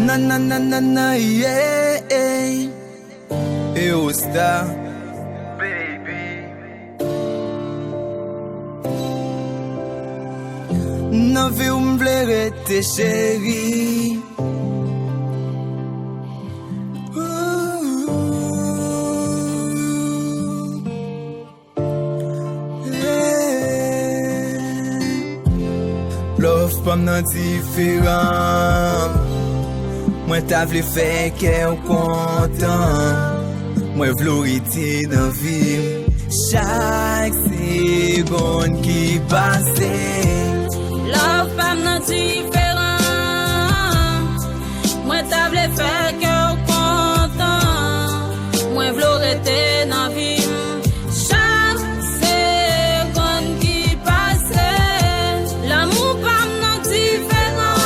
Na na na na na, yeah, yeah. Eu está, baby. Nan vi ou m'vle rete chéri. Love pam nan diferan. Mwen ta vle fè kè ou kontan. Mwen vlo rete nan vim. Chak segonde ki pase. Love pam nan diferan. Mwen ta vle fè kè ou kontan. Mwen vlo rete nan vim. Chak segonde ki pase. L'amour pam nan diferan.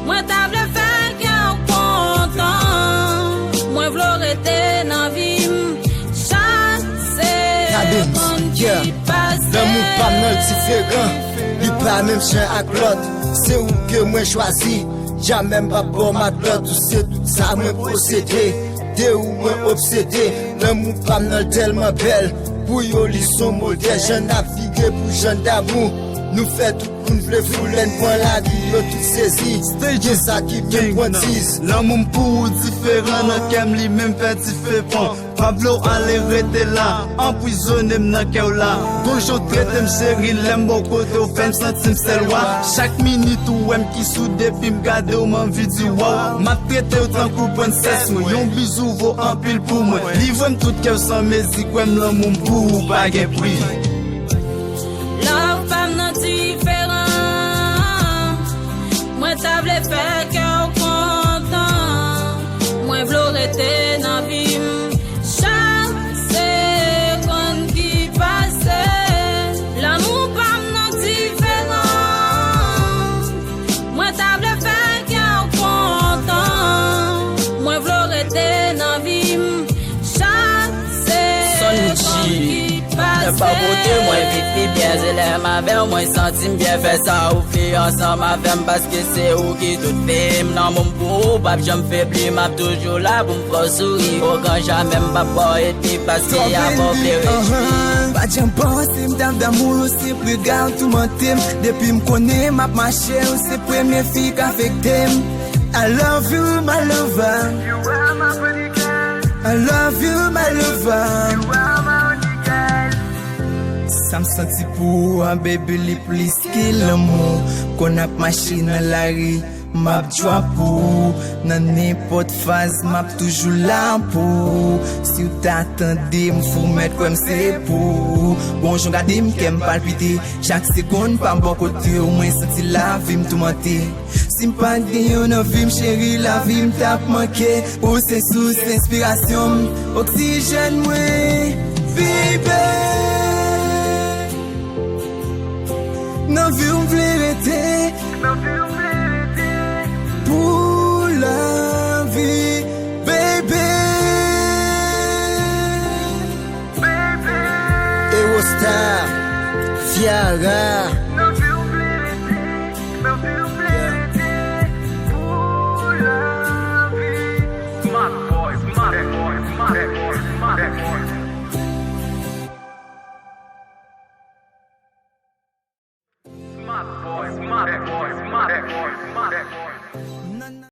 Mwen ta vle fè kè ou kontan. Mwen vlo rete nan vim. Chak segonde ki pase. L'amour pas nan différent, li pas même chien ak l'autre. C'est où que moi choisi, jamais pas bon ma dot. Ou c'est tout ça moi possédé, de ou moi obsédé. L'amour pas nan tellement belle, pour yo li son modèle. J'en navigue pour jeune d'amour, nous fait tout pour nous vle foulen point la vie, yo tout saisi. C'est ça qui vient pointise. L'amour pour différent, nan kem li même fait différent. Pablo allez rete là, emprisonné m'nan kè ou là. Bonjour traite m'chéri, l'aime bon côté ou fait m'sentim sel wa. Chaque minute ou em qui sou depi m'gade ou m'envie di wow. M'a traité autant kou princesse moi, yon bisou vaut en pile pour moi. Livre tout kè ou sans mézi, kwem l'amour pour pas gen prix. Love pam nan diferan. Mwen ta vle fè kè ou kontan. Mwen vlo rete nan vim. Chak segonde ki pase. L'amour pam nan diferan. Mwen ta vle fè kè ou kontan. Mwen vlo rete nan vim. Chak segonde ki pase. Pas beauté, moi vite bien, c'est l'aime avec moi, sentim bien fait ça ou fait ensemble avec parce que c'est où qui tout fait. Non, mon beau, pape, j'me faibli, m'a toujours là pour me faire sourire. Au grand jamais m'pas et puis parce qu'il y a mon plaisir. Pas j'aime penser m'dame d'amour, c'est plus garde tout mentir. Depuis m'connais, m'a marché, c'est première fille qu'affecté. I love you, my lover. You are my pretty girl. I love you, my lover. You are my only girl. Ça me senti pour un bébé li plus que l'amour. Qu'on a marché dans la rue, m'a joie pour. Dans n'importe phase, m'a toujours là pour. Si vous t'attendez, m'fou mettre comme c'est pour. Bonjour, gardez m'kem palpiter. Chaque seconde, pas bon côté, au moins senti la vie m'tourmenter. Si m'pas yon nan vie m'chéri, la vie m'tap manqué. Ou c'est source inspiration, oxygène moi, baby. Nan vi ou m'vle rete pour la vie, baby. Eurostar, Fiara. Smart boy, smart boy, smart boy, smart boy. Smart boy, smart boy, smart boy, smart boy.